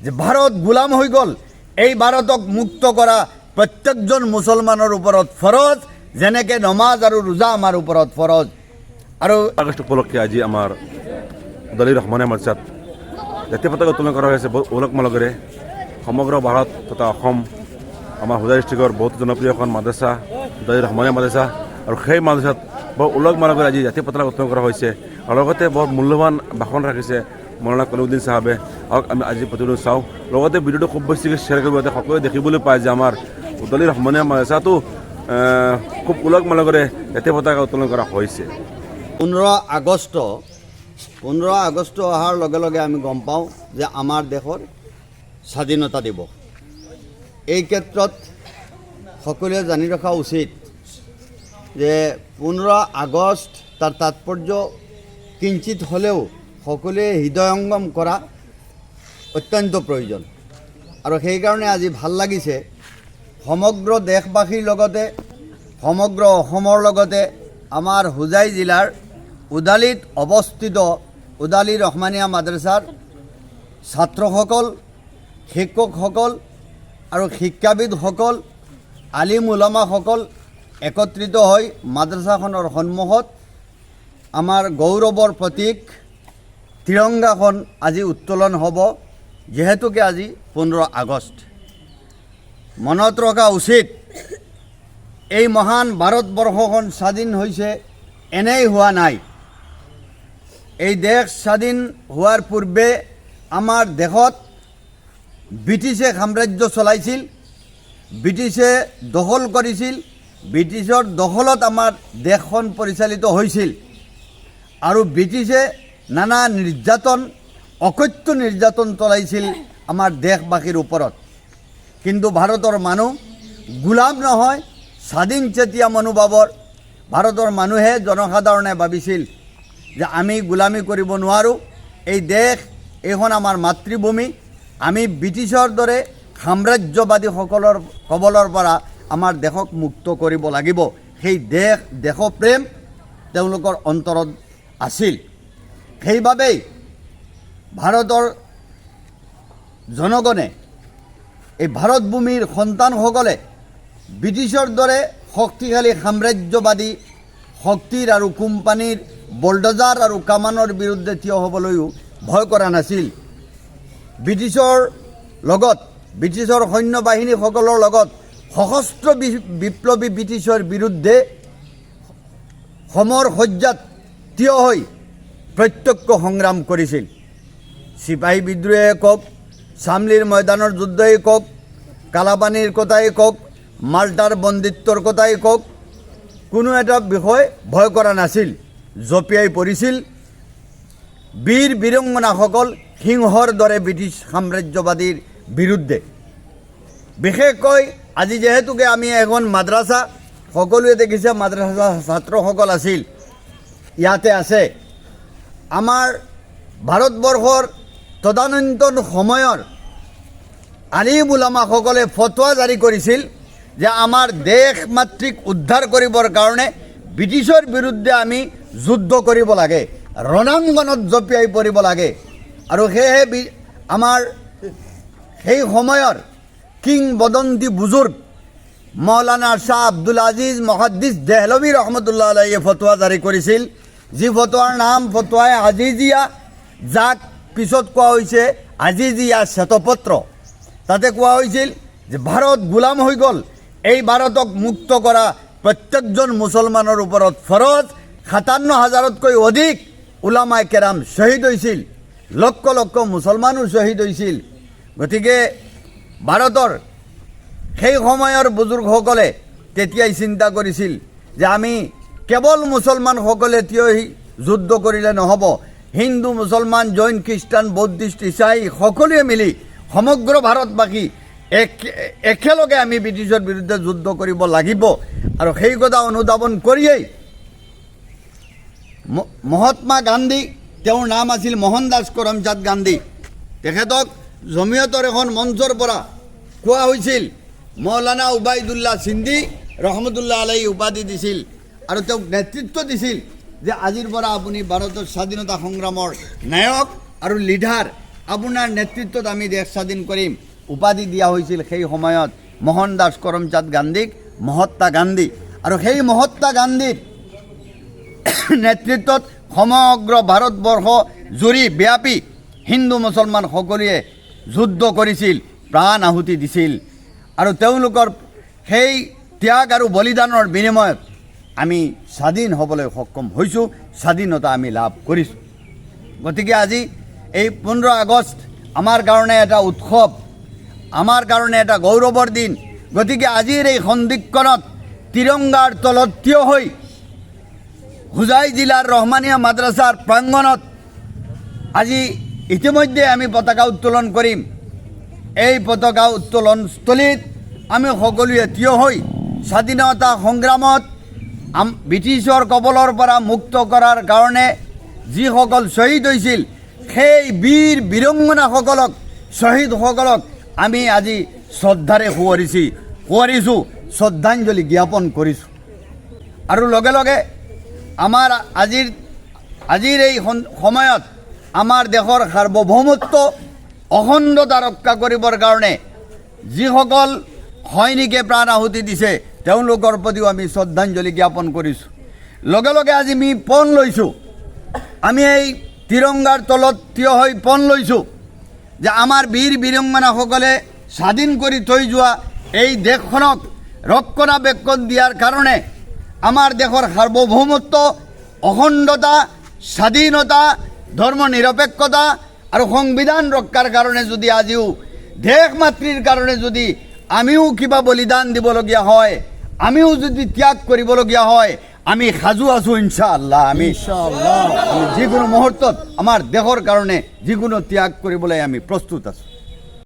যে ভাৰত গোলাম হৈ গ'ল, এই ভাৰতক মুক্ত কৰা প্ৰত্যেকজন মুছলমানৰ ওপৰত ফৰজ, যেনেকৈ নমাজ আৰু ৰোজা আমাৰ ওপৰত ফৰজ। আৰু আগষ্ট উপলক্ষে আজি আমাৰ উদালিৰ ৰহমানিয়া মাদ্ৰাছাত জাতীয় পতাকা উত্তোলন কৰা হৈছে বহুত উলহ মালহেৰে। সমগ্ৰ ভাৰত তথা অসম, আমাৰ হোজাই ডিষ্ট্ৰিক্টৰ বহুত জনপ্ৰিয় এখন মাদ্ৰাছা উদালিৰ ৰহমানিয়া মাদ্ৰাছা, আৰু সেই মাদ্ৰাছাত বৰ উলহ মালহেৰে আজি জাতীয় পতাকা উত্তোলন কৰা হৈছে। আৰু লগতে বৰ মূল্যৱান ভাষণ ৰাখিছে মৌলানা কলিমুদ্দিন চাহাবে। আৰু আমি আজি প্ৰতিবেদন চাওঁ, লগতে ভিডিঅ'টো খুব বেছিকৈ শ্বেয়াৰ কৰিব, যাতে সকলোৱে দেখিবলৈ পায় যে আমাৰ উদালিৰ ৰহমানিয়া মাদ্ৰাছাটো খুব উলহ মালহেৰে জাতীয় পতাকা উত্তোলন কৰা হৈছে। 15 আগষ্ট অহাৰ লগে লগে আমি গম পাওঁ যে আমাৰ দেশৰ স্বাধীনতা দিৱস। এই ক্ষেত্ৰত সকলোৱে জানি ৰখা উচিত যে 15 আগষ্ট তাৰ তাৎপৰ্য কিঞ্চিত হ'লেও সকলোৱে হৃদয়ংগম কৰা অত্যন্ত প্ৰয়োজন। আৰু সেইকাৰণে আজি ভাল লাগিছে সমগ্ৰ দেশবাসীৰ লগতে সমগ্ৰ অসমৰ লগতে আমাৰ হোজাই জিলাৰ উদালিত অৱস্থিত উদালি ৰহমানিয়া মাদ্ৰাছাৰ ছাত্ৰসকল, শিক্ষকসকল আৰু শিক্ষাবিদসকল, আলিম উলামাসকল একত্ৰিত হৈ মাদ্ৰাছাখনৰ সন্মুখত আমাৰ গৌৰৱৰ প্ৰতীক তিৰংগাখন আজি উত্তোলন হ'ব, যিহেতুকে আজি 15 আগষ্ট। মনত ৰখা উচিত, এই মহান ভাৰতবৰ্ষখন স্বাধীন হৈছে এনেই হোৱা নাই। এই দেশ স্বাধীন হোৱাৰ পূৰ্বে আমাৰ দেশত ব্ৰিটিছে সাম্ৰাজ্য চলাইছিল, ব্ৰিটিছে দখল কৰিছিল, ব্ৰিটিছৰ দখলত আমাৰ দেশখন পৰিচালিত হৈছিল। আৰু ব্ৰিটিছে নানা নিৰ্যাতন, অকথ্য নিৰ্যাতন চলাইছিল আমাৰ দেশবাসীৰ ওপৰত। কিন্তু ভাৰতৰ মানুহ গোলাম নহয়, স্বাধীন চেতিয়া মনোভাৱৰ ভাৰতৰ মানুহে, জনসাধাৰণে ভাবিছিল যে আমি গোলামী কৰিব নোৱাৰোঁ, এই দেশ, এইখন আমাৰ মাতৃভূমি, আমি ব্ৰিটিছৰ দৰে সাম্ৰাজ্যবাদীসকলৰ কবলৰ পৰা আমাৰ দেশক মুক্ত কৰিব লাগিব। সেই দেশপ্ৰেম তেওঁলোকৰ অন্তৰত আছিল। সেইবাবেই ভাৰতৰ জনগণে, এই ভাৰতভূমিৰ সন্তানসকলে ব্ৰিটিছৰ দৰে শক্তিশালী সাম্ৰাজ্যবাদী শক্তিৰ আৰু কোম্পানীৰ বলডজাৰ আৰু কামানৰ বিৰুদ্ধে থিয় হ'বলৈও ভয় কৰা নাছিল। ব্ৰিটিছৰ লগত, ব্ৰিটিছৰ সৈন্য বাহিনীসকলৰ লগত সশস্ত্ৰ বিপ্লৱী ব্ৰিটিছৰ বিৰুদ্ধে সমৰ সজ্জাত থিয় হৈ প্ৰত্যক্ষ সংগ্ৰাম কৰিছিল। চিপাহী বিদ্ৰোহে কওক, চামলিৰ ময়দানৰ যুদ্ধই কওক, কালাপানীৰ কথাই কওক, মাল্টাৰ বন্দিত্বৰ কথাই কওক, কোনো এটা বিষয় ভয় কৰা নাছিল। জঁপিয়াই পৰিছিল বীৰ বীৰংগনাসকল সিংহৰ দৰে ব্ৰিটিছ সাম্ৰাজ্যবাদীৰ বিৰুদ্ধে। বিশেষকৈ আজি যিহেতুকে আমি এখন মাদ্ৰাছা, সকলোৱে দেখিছে মাদ্ৰাছা ছাত্ৰসকল আছিল, ইয়াতে আছে। আমাৰ ভাৰতবৰ্ষৰ তদানীন্তন সময়ৰ আলিম উলামাসকলে ফতোৱা জাৰি কৰিছিল যে আমাৰ দেশ মাতৃক উদ্ধাৰ কৰিবৰ কাৰণে ব্ৰিটিছৰ বিৰুদ্ধে আমি যুদ্ধ কৰিব লাগে, ৰণাংগনত জঁপিয়াই পৰিব লাগে। আৰু সেয়েহে আমাৰ সেই সময়ৰ কিংবদন্তি বুজুৰ্গ মৌলানা শ্বাহ আব্দুল আজিজ মুহাদ্দিছ দেহলভী ৰহমতুল্লাহ আলাইয়ে ফতোৱা জাৰি কৰিছিল, যি ফতোৱাৰ নাম ফতোৱাই আজিজিয়া, যাক পিছত কোৱা হৈছে আজিজিয়া শ্বেতপত্ৰ। তাতে কোৱা হৈছিল যে ভাৰত গোলাম হৈ গ'ল, এই ভাৰতক মুক্ত কৰা প্ৰত্যেকজন মুছলমানৰ ওপৰত ফৰজ। 57,000তকৈ অধিক উলামায়ে কেৰাম শ্বহীদ হৈছিল, লক্ষ লক্ষ মুছলমানো শ্বহীদ হৈছিল। গতিকে ভাৰতৰ সেই সময়ৰ বুজুৰ্গসকলে তেতিয়াই চিন্তা কৰিছিল যে আমি কেৱল মুছলমানসকলে থিয় হৈ যুদ্ধ কৰিলে নহ'ব, হিন্দু, মুছলমান, জৈন, খ্ৰীষ্টান, বৌদ্ধিষ্ট, ইছাই সকলোৱে মিলি সমগ্ৰ ভাৰতবাসী একেলগে আমি ব্ৰিটিছৰ বিৰুদ্ধে যুদ্ধ কৰিব লাগিব। আৰু সেই কথা অনুধাৱন কৰিয়েই মহাত্মা গান্ধী, তেওঁৰ নাম আছিল মোহনদাস কৰমচাঁদ গান্ধী, তেখেতক জমিয়তৰ এখন মঞ্চৰ পৰা কোৱা হৈছিল, মৌলানা উবাইদুল্লাহ সিন্ধি ৰহমতুল্লাহ আলাইহি উপাধি দিছিল আৰু তেওঁক নেতৃত্ব দিছিল যে আজিৰ পৰা আপুনি ভাৰতৰ স্বাধীনতা সংগ্ৰামৰ নায়ক আৰু লিডাৰ, আপোনাৰ নেতৃত্বত আমি দেশ স্বাধীন কৰিম উপাধি দিয়া হৈছিল সেই সময়ত মোহনদাস কৰমচাঁদ গান্ধীক মহাত্মা গান্ধী আৰু সেই মহাত্মা গান্ধীৰ নেতৃত্বত সমগ্ৰ ভাৰতবৰ্ষ জুৰি ব্যাপী হিন্দু মুছলমান সকলোৱে যুদ্ধ কৰিছিল প্ৰাণ আহুতি দিছিল আৰু তেওঁলোকৰ সেই ত্যাগ আৰু বলিদানৰ বিনিময়ত আমি স্বাধীন হ'বলৈ সক্ষম হৈছোঁ স্বাধীনতা আমি লাভ কৰিছোঁ গতিকে আজি এই 15 আগষ্ট আমাৰ কাৰণে এটা উৎসৱ আমাৰ কাৰণে এটা গৌৰৱৰ দিন গতিকে আজিৰ এই সন্ধিক্ষণত তিৰংগাৰ তলত থিয় হৈ হুজাই জিলাৰ ৰহমানিয়া মাদ্ৰাছাৰ প্ৰাংগণত আজি ইতিমধ্যে আমি পতাকা উত্তোলন কৰিম এই পতাকা উত্তোলনস্থলীত আমি সকলোৱে থিয় হৈ স্বাধীনতা সংগ্ৰামত ব্ৰিটিছৰ কবলৰ পৰা মুক্ত কৰাৰ কাৰণে যিসকল শ্বহীদ হৈছিল সেই বীৰ বীৰংগনাসকলক শ্বহীদসকলক আমি আজি শ্ৰদ্ধাৰে সোঁৱৰিছোঁ শ্ৰদ্ধাঞ্জলি জ্ঞাপন কৰিছোঁ আৰু লগে লগে আমাৰ আজিৰ এই সময়ত আমাৰ দেশৰ সাৰ্বভৌমত্ব অখণ্ডতা ৰক্ষা কৰিবৰ কাৰণে যিসকল সৈনিকে প্ৰাণ আহুতি দিছে তেওঁলোকৰ প্ৰতিও আমি শ্ৰদ্ধাঞ্জলি জ্ঞাপন কৰিছোঁ লগে লগে আজি আমি পণ লৈছোঁ আমি এই তিৰংগাৰ তলত থিয় হৈ পণ লৈছোঁ যে আমাৰ বীৰ বীৰংগনাসকলে স্বাধীন কৰি থৈ যোৱা এই দেশখনক ৰক্ষণাবেক্ষণ দিয়াৰ কাৰণে আমাৰ দেশৰ সাৰ্বভৌমত্ব অখণ্ডতা স্বাধীনতা ধৰ্ম নিৰপেক্ষতা আৰু সংবিধান ৰক্ষাৰ কাৰণে যদি আজিও দেশ মাতৃৰ কাৰণে যদি আমিও কিবা বলিদান দিবলগীয়া হয় আমিও যদি ত্যাগ কৰিবলগীয়া হয় আমি সাজু আছোঁ ইনশাআল্লাহ আমি যিকোনো মুহূৰ্তত আমাৰ দেশৰ কাৰণে যিকোনো ত্যাগ কৰিবলৈ আমি প্ৰস্তুত আছোঁ